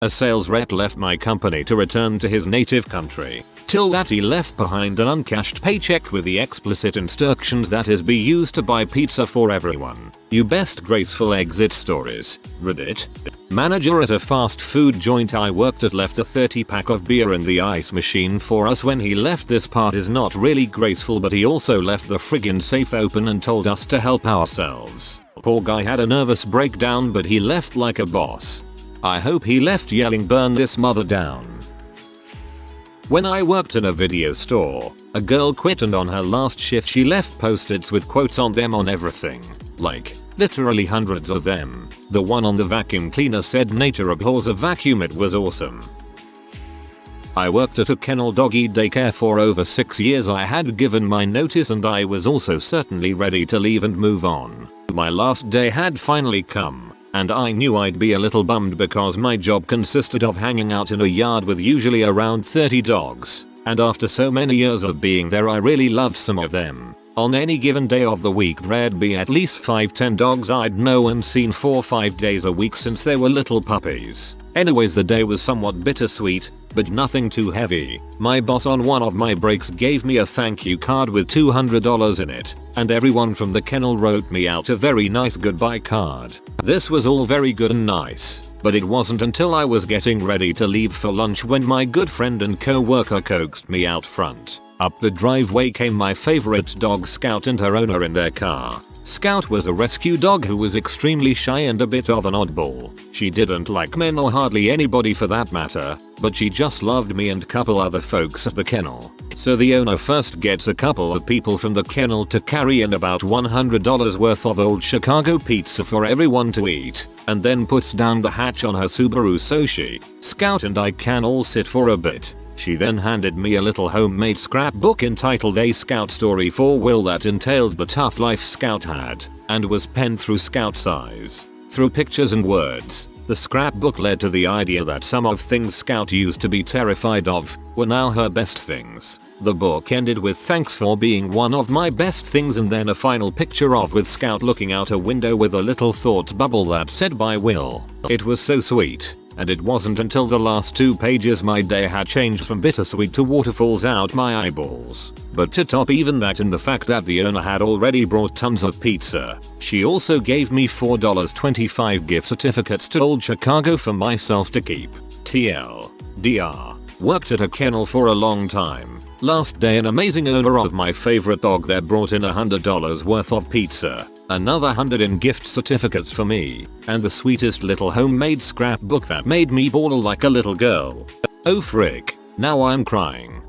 A sales rep left my company to return to his native country. Till that he left behind an uncashed paycheck with the explicit instructions that is be used to buy pizza for everyone. You best graceful exit stories. Reddit. Manager at a fast food joint I worked at left a 30-pack of beer in the ice machine for us when he left. This part is not really graceful, but he also left the friggin' safe open and told us to help ourselves. Poor guy had a nervous breakdown, but he left like a boss. I hope he left yelling burn this mother down. When I worked in a video store, a girl quit and on her last shift she left post-its with quotes on them on everything. Like, literally hundreds of them. The one on the vacuum cleaner said nature abhors a vacuum. It was awesome. I worked at a kennel doggy daycare for over 6 years. I had given my notice and I was also certainly ready to leave and move on. My last day had finally come. And I knew I'd be a little bummed because my job consisted of hanging out in a yard with usually around 30 dogs. And after so many years of being there, I really loved some of them. On any given day of the week there'd be at least 5-10 dogs I'd know and seen 4-5 days a week since they were little puppies. Anyways, the day was somewhat bittersweet, but nothing too heavy. My boss on one of my breaks gave me a thank you card with $200 in it, and everyone from the kennel wrote me out a very nice goodbye card. This was all very good and nice, but it wasn't until I was getting ready to leave for lunch when my good friend and co-worker coaxed me out front. Up the driveway came my favorite dog, Scout, and her owner in their car. Scout was a rescue dog who was extremely shy and a bit of an oddball. She didn't like men or hardly anybody for that matter, but she just loved me and couple other folks at the kennel. So the owner first gets a couple of people from the kennel to carry in about $100 worth of old Chicago pizza for everyone to eat, and then puts down the hatch on her Subaru so Scout and I can all sit for a bit. She then handed me a little homemade scrapbook entitled A Scout Story for Will that entailed the tough life Scout had, and was penned through Scout's eyes. Through pictures and words, the scrapbook led to the idea that some of things Scout used to be terrified of were now her best things. The book ended with thanks for being one of my best things, and then a final picture of with Scout looking out a window with a little thought bubble that said by Will. It was so sweet. And it wasn't until the last 2 pages my day had changed from bittersweet to waterfalls out my eyeballs. But to top even that in the fact that the owner had already brought tons of pizza, she also gave me $4.25 gift certificates to Old Chicago for myself to keep. TLDR. Worked at a kennel for a long time. Last day an amazing owner of my favorite dog there brought in $100 worth of pizza. Another 100 in gift certificates for me, and the sweetest little homemade scrapbook that made me bawl like a little girl. Oh frick, now I'm crying.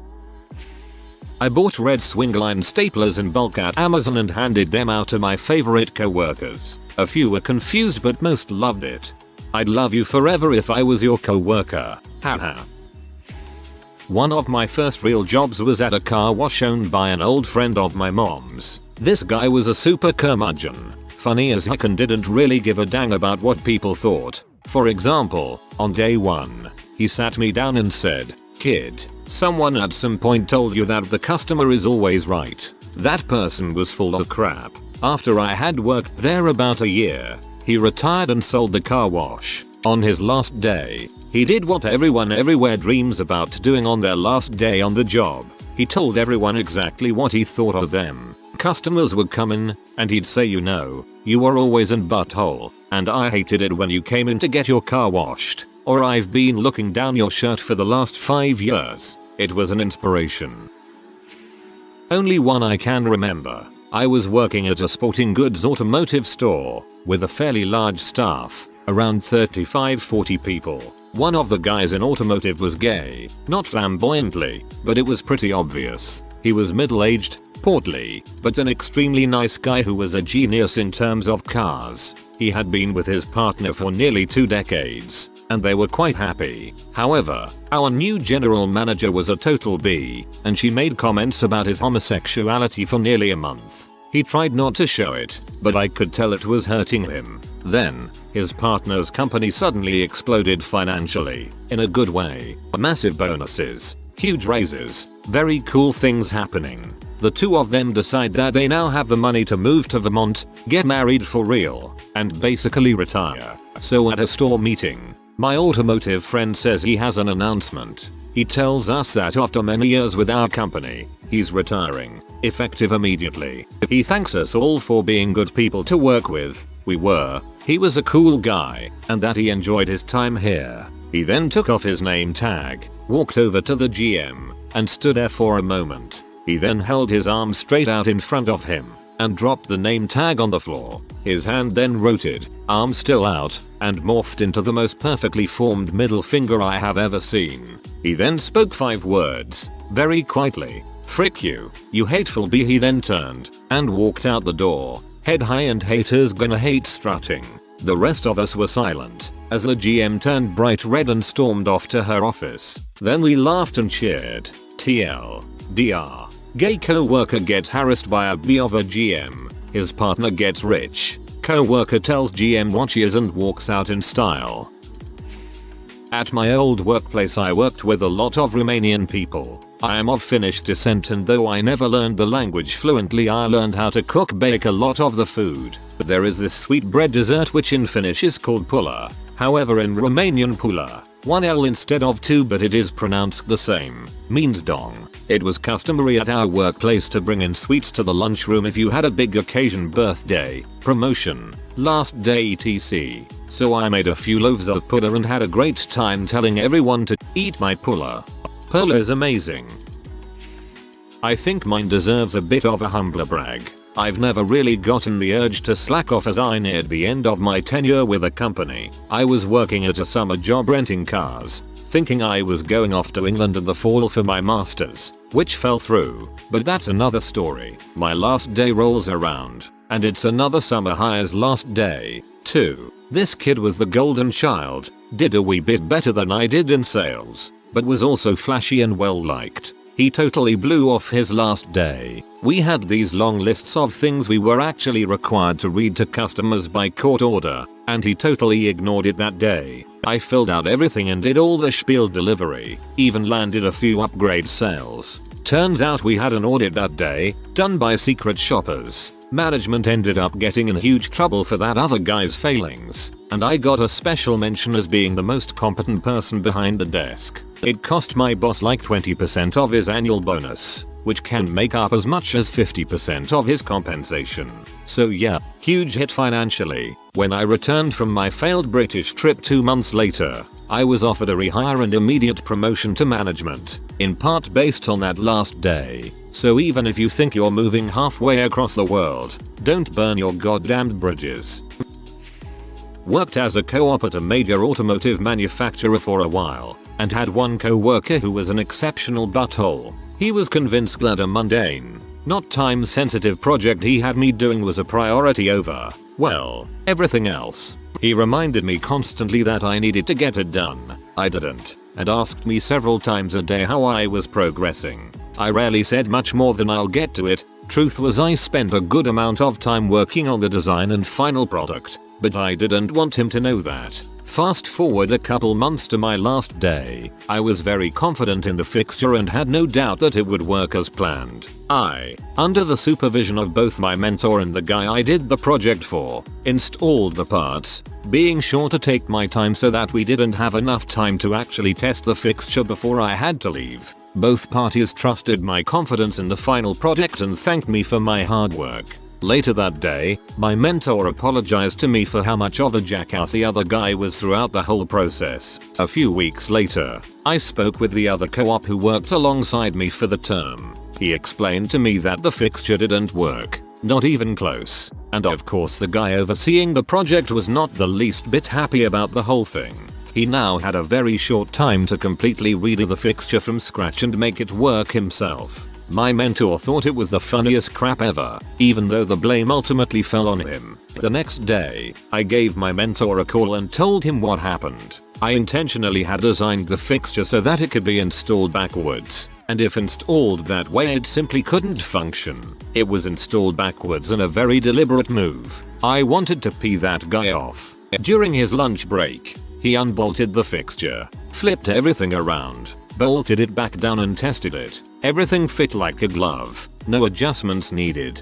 I bought red swingline staplers in bulk at Amazon and handed them out to my favorite co-workers. A few were confused but most loved it. I'd love you forever if I was your co-worker, haha. One of my first real jobs was at a car wash owned by an old friend of my mom's. This guy was a super curmudgeon, funny as heck, and didn't really give a dang about what people thought. For example, on day 1, he sat me down and said, "Kid, someone at some point told you that the customer is always right. That person was full of crap." After I had worked there about a year, he retired and sold the car wash. On his last day, he did what everyone everywhere dreams about doing on their last day on the job. He told everyone exactly what he thought of them. Customers would come in, and he'd say, "You know, you were always in butthole, and I hated it when you came in to get your car washed," or "I've been looking down your shirt for the last 5 years." It was an inspiration. Only one I can remember. I was working at a sporting goods automotive store with a fairly large staff, around 35-40 people. One of the guys in automotive was gay, not flamboyantly, but it was pretty obvious. He was middle-aged, portly, but an extremely nice guy who was a genius in terms of cars. He had been with his partner for nearly 2 decades, and they were quite happy. However, our new general manager was a total B, and she made comments about his homosexuality for nearly a month. He tried not to show it, but I could tell it was hurting him. Then, his partner's company suddenly exploded financially, in a good way. Massive bonuses, huge raises, very cool things happening. The two of them decide that they now have the money to move to Vermont, get married for real, and basically retire. So at a store meeting, my automotive friend says he has an announcement. He tells us that after many years with our company, he's retiring, effective immediately. He thanks us all for being good people to work with. We were. He was a cool guy, and that he enjoyed his time here. He then took off his name tag, walked over to the GM, and stood there for a moment. He then held his arm straight out in front of him, and dropped the name tag on the floor. His hand then rotated, arm still out, and morphed into the most perfectly formed middle finger I have ever seen. He then spoke 5 words, very quietly. "Frick you, you hateful bee." He then turned, and walked out the door, head high, and haters gonna hate strutting. The rest of us were silent, as the GM turned bright red and stormed off to her office. Then we laughed and cheered. TLDR. Gay co-worker gets harassed by a bee of a GM. His partner gets rich. Co-worker tells GM what she is and walks out in style. At my old workplace I worked with a lot of Romanian people. I am of Finnish descent, and though I never learned the language fluently, I learned how to bake a lot of the food. But there is this sweet bread dessert which in Finnish is called pula. However, in Romanian pula, 1 L instead of 2, but it is pronounced the same, means dong. It was customary at our workplace to bring in sweets to the lunchroom if you had a big occasion, birthday, promotion, last day etc. So I made a few loaves of pula and had a great time telling everyone to eat my pula. Pula is amazing. I think mine deserves a bit of a humbler brag. I've never really gotten the urge to slack off as I neared the end of my tenure with a company. I was working at a summer job renting cars, thinking I was going off to England in the fall for my masters, which fell through, but that's another story. My last day rolls around, and it's another summer hire's last day, too. This kid was the golden child, did a wee bit better than I did in sales, but was also flashy and well liked. He totally blew off his last day. We had these long lists of things we were actually required to read to customers by court order, and he totally ignored it that day. I filled out everything and did all the spiel delivery, even landed a few upgrade sales. Turns out we had an audit that day, done by secret shoppers. Management ended up getting in huge trouble for that other guy's failings, and I got a special mention as being the most competent person behind the desk. It cost my boss like 20% of his annual bonus, which can make up as much as 50% of his compensation. So yeah, huge hit financially. When I returned from my failed British trip 2 months later, I was offered a rehire and immediate promotion to management, in part based on that last day. So even if you think you're moving halfway across the world, don't burn your goddamned bridges. Worked as a co-op at a major automotive manufacturer for a while, and had one co-worker who was an exceptional butthole. He was convinced that a mundane, not time-sensitive project he had me doing was a priority over, well, everything else. He reminded me constantly that I needed to get it done. I didn't, and asked me several times a day how I was progressing. I rarely said much more than "I'll get to it." Truth was, I spent a good amount of time working on the design and final product, but I didn't want him to know that. Fast forward a couple months to my last day. I was very confident in the fixture and had no doubt that it would work as planned. I, under the supervision of both my mentor and the guy I did the project for, installed the parts, being sure to take my time so that we didn't have enough time to actually test the fixture before I had to leave. Both parties trusted my confidence in the final product and thanked me for my hard work. Later that day, my mentor apologized to me for how much of a jackass the other guy was throughout the whole process. A few weeks later, I spoke with the other co-op who worked alongside me for the term. He explained to me that the fixture didn't work, not even close, and of course the guy overseeing the project was not the least bit happy about the whole thing. He now had a very short time to completely redo the fixture from scratch and make it work himself. My mentor thought it was the funniest crap ever, even though the blame ultimately fell on him. The next day, I gave my mentor a call and told him what happened. I intentionally had designed the fixture so that it could be installed backwards, and if installed that way it simply couldn't function. It was installed backwards in a very deliberate move. I wanted to pee that guy off. During his lunch break, he unbolted the fixture, flipped everything around, bolted it back down and tested it. Everything fit like a glove. No adjustments needed.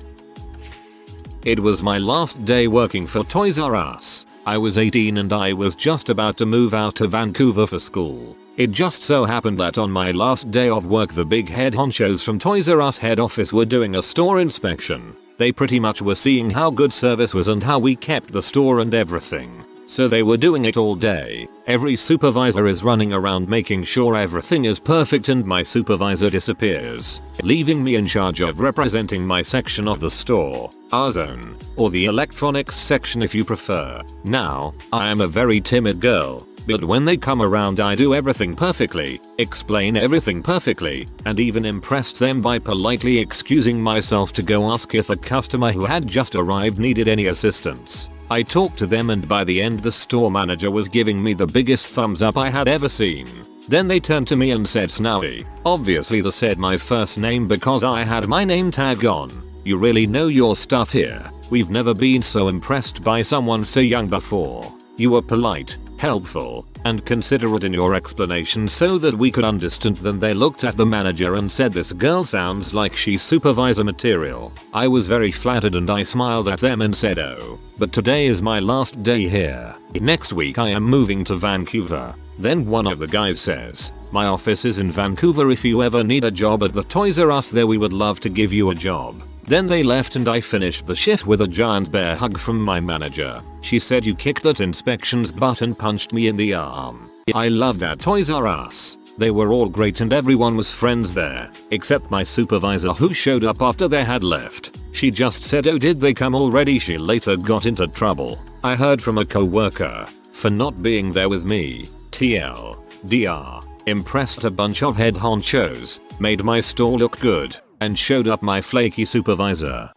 It was my last day working for Toys R Us. I was 18 and I was just about to move out to Vancouver for school. It just so happened that on my last day of work the big head honchos from Toys R Us head office were doing a store inspection. They pretty much were seeing how good service was and how we kept the store and everything. So they were doing it all day. Every supervisor is running around making sure everything is perfect and my supervisor disappears, leaving me in charge of representing my section of the store, our zone, or the electronics section if you prefer. Now, I am a very timid girl, but when they come around I do everything perfectly, explain everything perfectly, and even impressed them by politely excusing myself to go ask if a customer who had just arrived needed any assistance. I talked to them and by the end the store manager was giving me the biggest thumbs up I had ever seen. Then they turned to me and said Snowy. Obviously they said my first name because I had my name tag on. You really know your stuff here. We've never been so impressed by someone so young before. You were polite, helpful, and considerate in your explanation so that we could understand. Then they looked at the manager and said this girl sounds like she's supervisor material. I was very flattered and I smiled at them and said oh, but today is my last day here. Next week I am moving to Vancouver. Then one of the guys says, my office is in Vancouver, if you ever need a job at the Toys R Us there we would love to give you a job. Then they left and I finished the shift with a giant bear hug from my manager. She said you kicked that inspections butt and punched me in the arm. I loved that Toys R Us. They were all great and everyone was friends there, except my supervisor who showed up after they had left. She just said oh did they come already? She later got into trouble. I heard from a co-worker for not being there with me. TLDR. Impressed a bunch of head honchos, made my store look good, and showed up my flaky supervisor.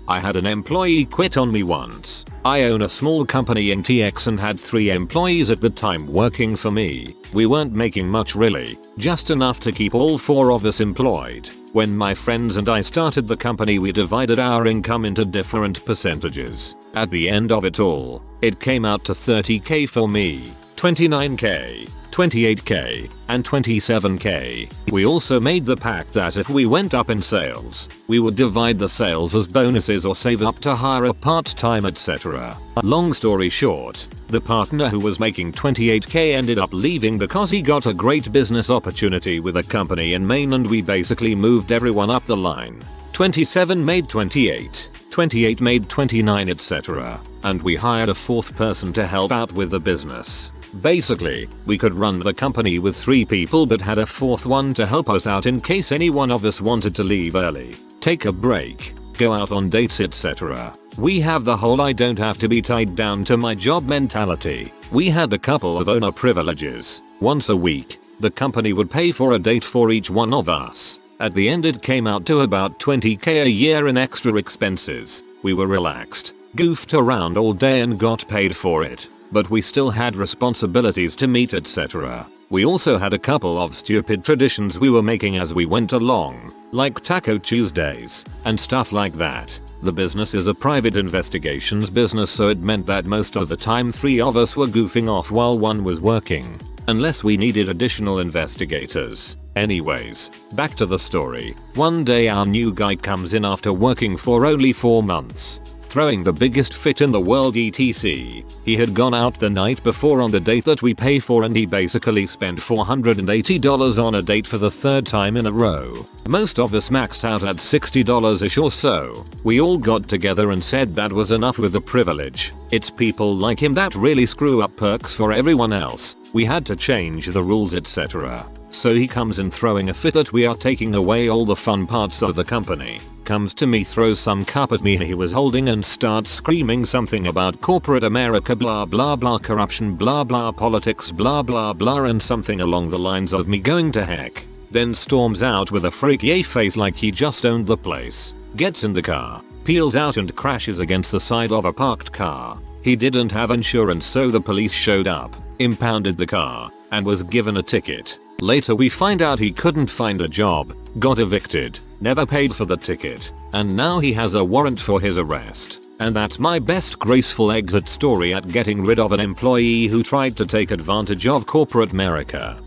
I had an employee quit on me once. I own a small company in TX and had 3 employees at the time working for me. We weren't making much really, just enough to keep all 4 of us employed. When my friends and I started the company we divided our income into different percentages. At the end of it all, it came out to 30k for me, 29k, 28k, and 27k. We also made the pact that if we went up in sales, we would divide the sales as bonuses or save up to hire a part-time etc. Long story short, the partner who was making 28k ended up leaving because he got a great business opportunity with a company in Maine and we basically moved everyone up the line. 27 made 28, 28 made 29 etc. And we hired a 4th person to help out with the business. Basically, we could run the company with 3 people but had a 4th one to help us out in case any one of us wanted to leave early, take a break, go out on dates etc. We have the whole I don't have to be tied down to my job mentality. We had a couple of owner privileges. Once a week, the company would pay for a date for each one of us. At the end it came out to about 20k a year in extra expenses. We were relaxed, goofed around all day and got paid for it. But we still had responsibilities to meet etc. We also had a couple of stupid traditions we were making as we went along, like Taco Tuesdays, and stuff like that. The business is a private investigations business so it meant that most of the time 3 of us were goofing off while 1 was working, unless we needed additional investigators. Anyways, back to the story. One day our new guy comes in after working for only 4 months. Throwing the biggest fit in the world etc. He had gone out the night before on the date that we pay for and he basically spent $480 on a date for the 3rd time in a row. Most of us maxed out at $60ish or so. We all got together and said that was enough with the privilege. It's people like him that really screw up perks for everyone else. We had to change the rules etc. So he comes in throwing a fit that we are taking away all the fun parts of the company. Comes to me, throws some cup at me he was holding and starts screaming something about corporate America blah blah blah, corruption blah blah, politics blah blah blah, and something along the lines of me going to heck. Then storms out with a freaky face like he just owned the place. Gets in the car, peels out and crashes against the side of a parked car. He didn't have insurance so the police showed up, impounded the car, and was given a ticket. Later we find out he couldn't find a job, got evicted, never paid for the ticket, and now he has a warrant for his arrest. And that's my best graceful exit story at getting rid of an employee who tried to take advantage of corporate America.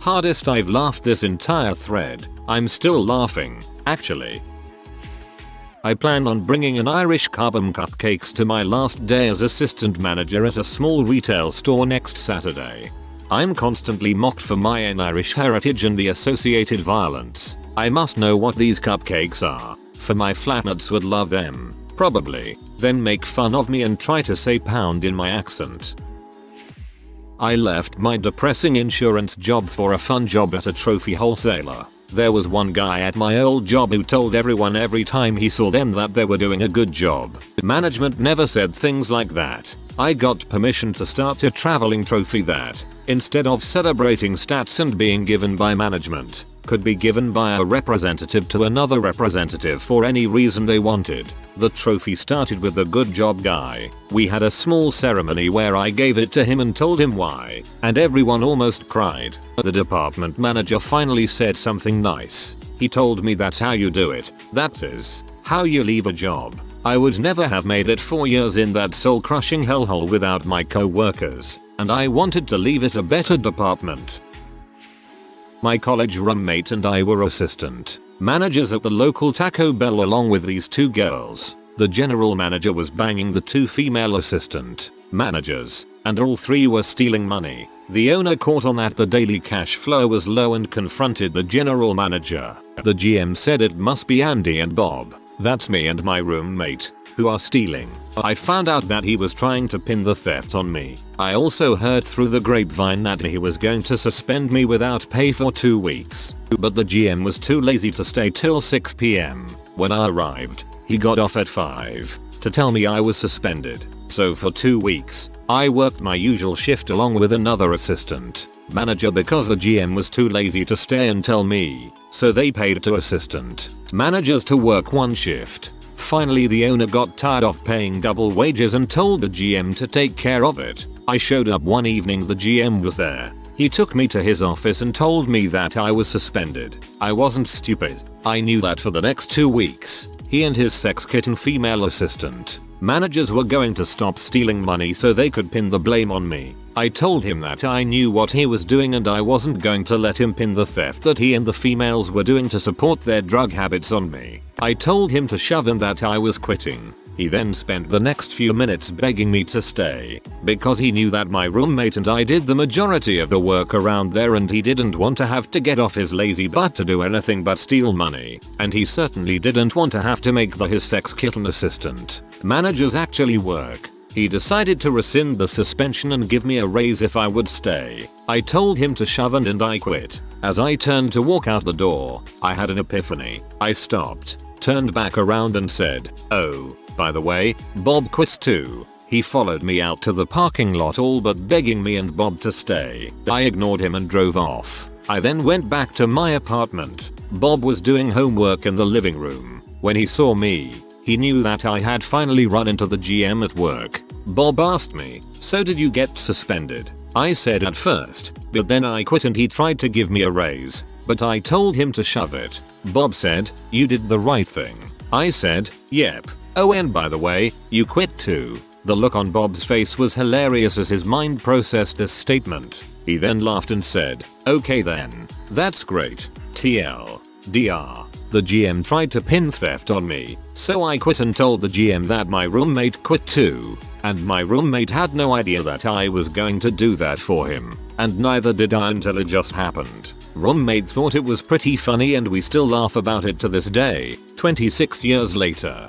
Hardest I've laughed this entire thread. I'm still laughing, actually. I plan on bringing an Irish carbon cupcakes to my last day as assistant manager at a small retail store next Saturday. I'm constantly mocked for my Irish heritage and the associated violence. I must know what these cupcakes are, for my flatmates would love them, probably, then make fun of me and try to say pound in my accent. I left my depressing insurance job for a fun job at a trophy wholesaler. There was one guy at my old job who told everyone every time he saw them that they were doing a good job. Management never said things like that. I got permission to start a traveling trophy that, instead of celebrating stats and being given by management, could be given by a representative to another representative for any reason they wanted. The trophy started with the good job guy. We had a small ceremony where I gave it to him and told him why, and everyone almost cried. The department manager finally said something nice. He told me that's how you do it. That is how you leave a job. I would never have made it 4 years in that soul-crushing hellhole without my co-workers, and I wanted to leave it a better department. My college roommate and I were assistant managers at the local Taco Bell along with these two girls. The general manager was banging the two female assistant managers, and all three were stealing money. The owner caught on that the daily cash flow was low and confronted the general manager. The GM said it must be Andy and Bob, that's me and my roommate, who are stealing. I found out that he was trying to pin the theft on me. I also heard through the grapevine that he was going to suspend me without pay for 2 weeks. But the GM was too lazy to stay till 6 PM. When I arrived, he got off at 5 to tell me I was suspended. So for 2 weeks, I worked my usual shift along with another assistant manager because the GM was too lazy to stay and tell me. So they paid 2 assistant managers to work 1 shift. Finally the owner got tired of paying double wages and told the GM to take care of it. I showed up one evening, the GM was there. He took me to his office and told me that I was suspended. I wasn't stupid. I knew that for the next 2 weeks, he and his sex kitten female assistant managers were going to stop stealing money so they could pin the blame on me. I told him that I knew what he was doing and I wasn't going to let him pin the theft that he and the females were doing to support their drug habits on me. I told him to shove and that I was quitting. He then spent the next few minutes begging me to stay, because he knew that my roommate and I did the majority of the work around there and he didn't want to have to get off his lazy butt to do anything but steal money. And he certainly didn't want to have to make his sex kitten assistant managers actually work. He decided to rescind the suspension and give me a raise if I would stay. I told him to shove and I quit. As I turned to walk out the door, I had an epiphany. I stopped, turned back around and said, "Oh, by the way, Bob quits too." He followed me out to the parking lot all but begging me and Bob to stay. I ignored him and drove off. I then went back to my apartment. Bob was doing homework in the living room. When he saw me, he knew that I had finally run into the GM at work. Bob asked me, "So did you get suspended?" I said at first, but then I quit and he tried to give me a raise, but I told him to shove it. Bob said, "You did the right thing." I said, "Yep. Oh, and by the way, you quit too." The look on Bob's face was hilarious as his mind processed this statement. He then laughed and said, "Okay then. That's great. TLDR. The GM tried to pin theft on me, so I quit and told the GM that my roommate quit too. And my roommate had no idea that I was going to do that for him, and neither did I until it just happened. Roommate thought it was pretty funny and we still laugh about it to this day, 26 years later.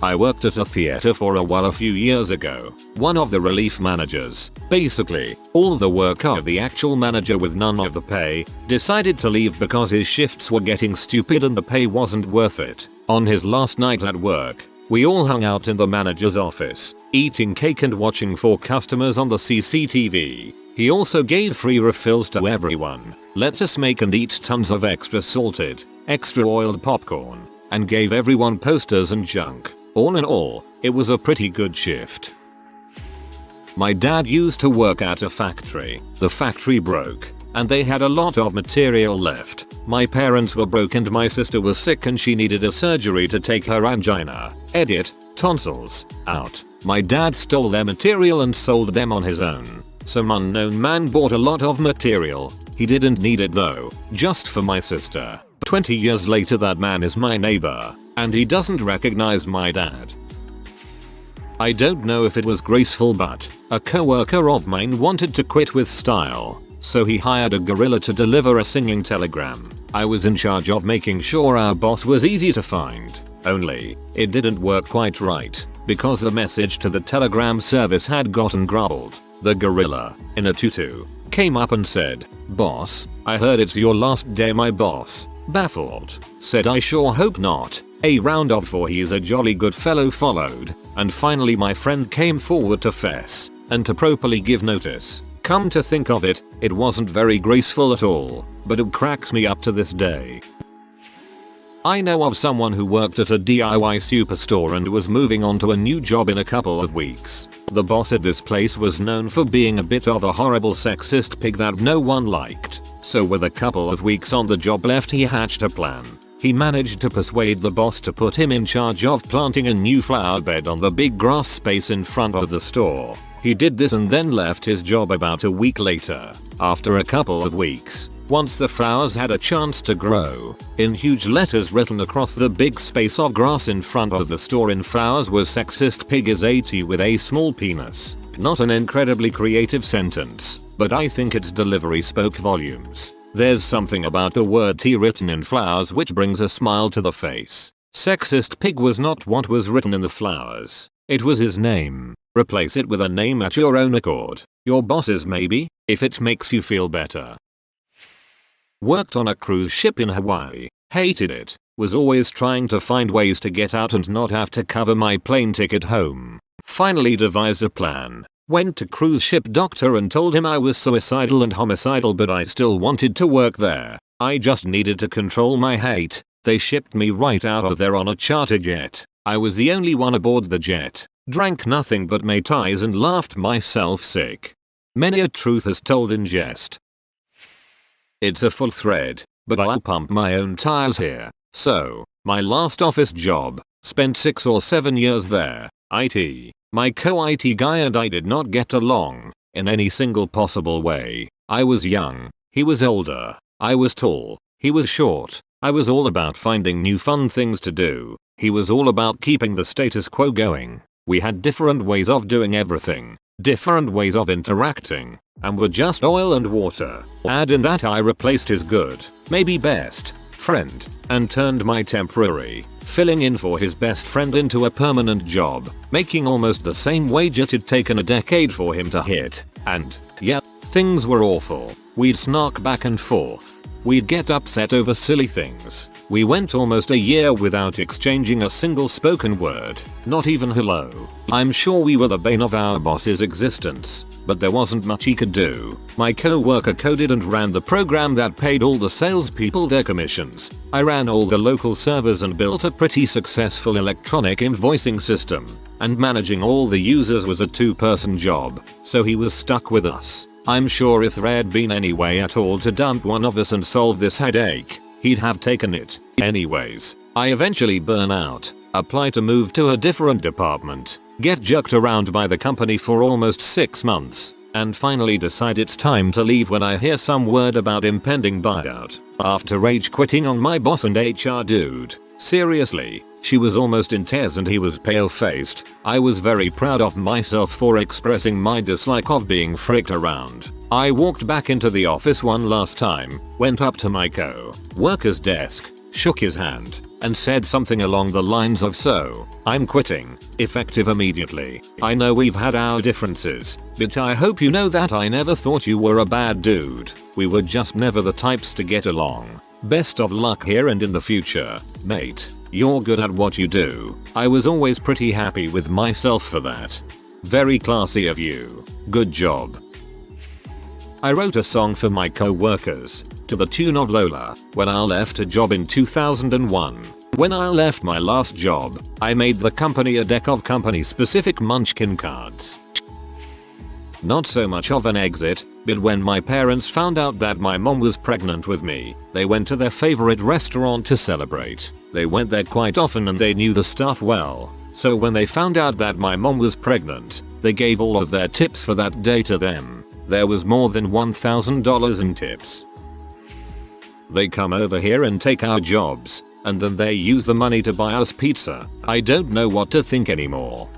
I worked at a theater for a while a few years ago. One of the relief managers, basically all the work of the actual manager with none of the pay, decided to leave because his shifts were getting stupid and the pay wasn't worth it. On his last night at work, we all hung out in the manager's office, eating cake and watching for customers on the CCTV. He also gave free refills to everyone, let us make and eat tons of extra salted, extra oiled popcorn, and gave everyone posters and junk. All in all, it was a pretty good shift. My dad used to work at a factory. The factory broke, and they had a lot of material left. My parents were broke and my sister was sick and she needed a surgery to take her angina, tonsils, out. My dad stole their material and sold them on his own. Some unknown man bought a lot of material, He didn't need it though, just for my sister. 20 years later that man is my neighbor, and he doesn't recognize my dad. I don't know if it was Graceful, but a coworker of mine wanted to quit with style, so he hired a gorilla to deliver a singing telegram. I was in charge of making sure our boss was easy to find, only it didn't work quite right, because the message to the telegram service had gotten garbled. The gorilla, in a tutu, came up and said, "Boss, I heard it's your last day." My boss, baffled, said, "I sure hope not." A round of four "he's a jolly good fellow" followed, and finally my friend came forward to fess, and to properly give notice. Come to think of it, it wasn't very graceful at all, but it cracks me up to this day. I know of someone who worked at a DIY superstore and was moving on to a new job in a couple of weeks. The boss at this place was known for being a bit of a horrible sexist pig that no one liked, so with a couple of weeks on the job left he hatched a plan. He managed to persuade the boss to put him in charge of planting a new flower bed on the big grass space in front of the store. He did this and then left his job about a week later. After a couple of weeks, once the flowers had a chance to grow, in huge letters written across the big space of grass in front of the store in flowers was "Sexist pig is 80 with a small penis." Not an incredibly creative sentence, but I think its delivery spoke volumes. There's something about the word T written in flowers which brings a smile to the face. Sexist pig was not what was written in the flowers. It was his name. Replace it with a name at your own accord. Your boss's maybe, if it makes you feel better. Worked on a cruise ship in Hawaii. Hated it. Was always trying to find ways to get out and not have to cover my plane ticket home. Finally devised a plan. Went to cruise ship doctor and told him I was suicidal and homicidal, but I still wanted to work there. I just needed to control my hate. They shipped me right out of there on a charter jet. I was the only one aboard the jet. Drank nothing but Mai Tais and laughed myself sick. Many a truth is told in jest. It's a full thread, but I'll pump my own tires here. So, my last office job, spent 6 or 7 years there. IT. My co-IT guy and I did not get along in any single possible way. I was young, he was older. I was tall, he was short. I was all about finding new fun things to do. He was all about keeping the status quo going. We had different ways of doing everything, different ways of interacting, and were just oil and water. Add in that I replaced his good, maybe best, friend, and turned my temporary, filling in for his best friend into a permanent job, making almost the same wage it had taken a decade for him to hit. And, yeah, things were awful. We'd snark back and forth. We'd get upset over silly things. We went almost a year without exchanging a single spoken word, not even hello. I'm sure we were the bane of our boss's existence, but there wasn't much he could do. My co-worker coded and ran the program that paid all the salespeople their commissions. I ran all the local servers and built a pretty successful electronic invoicing system. And managing all the users was a 2-person job, so he was stuck with us. I'm sure if there'd been any way at all to dump one of us and solve this headache, he'd have taken it. Anyways, I eventually burn out, apply to move to a different department, get jerked around by the company for almost 6 months, and finally decide it's time to leave when I hear some word about impending buyout. After rage quitting on my boss and HR dude. Seriously, she was almost in tears and he was pale-faced. I was very proud of myself for expressing my dislike of being fricked around. I walked back into the office one last time, went up to my co-worker's desk, shook his hand, and said something along the lines of "So, I'm quitting, effective immediately. I know we've had our differences, but I hope you know that I never thought you were a bad dude. We were just never the types to get along. Best of luck here and in the future, mate. You're good at what you do." I was always pretty happy with myself for that. Very classy of you. Good job. I wrote a song for my co-workers, to the tune of Lola, when I left a job in 2001. When I left my last job, I made the company a deck of company-specific munchkin cards. Not so much of an exit, but when my parents found out that my mom was pregnant with me, they went to their favorite restaurant to celebrate. They went there quite often and they knew the staff well, so when they found out that my mom was pregnant, they gave all of their tips for that day to them. There was more than $1,000 in tips. They come over here and take our jobs, and then they use the money to buy us pizza. I don't know what to think anymore.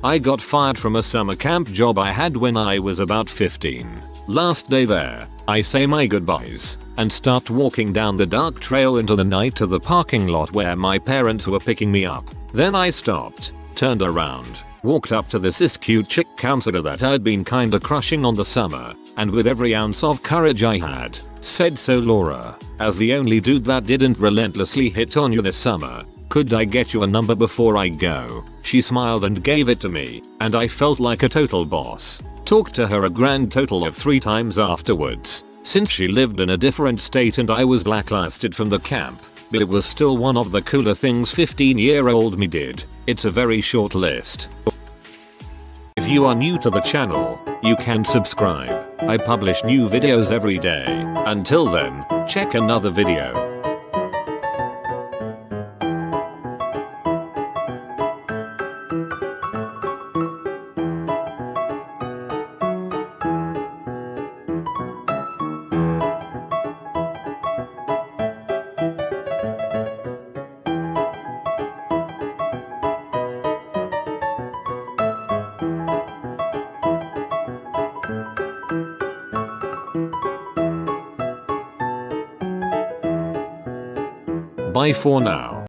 I got fired from a summer camp job I had when I was about 15. Last day there, I say my goodbyes and start walking down the dark trail into the night to the parking lot where my parents were picking me up. Then I stopped, turned around, walked up to this cute chick counselor that I'd been kinda crushing on the summer, and with every ounce of courage I had, said, "So Laura, as the only dude that didn't relentlessly hit on you this summer, could I get you a number before I go?" She smiled and gave it to me, and I felt like a total boss. Talked to her a grand total of 3 times afterwards, since she lived in a different state and I was blacklisted from the camp. But it was still one of the cooler things 15-year-old me did. It's a very short list. If you are new to the channel, you can subscribe. I publish new videos every day. Until then, check another video. Bye for now.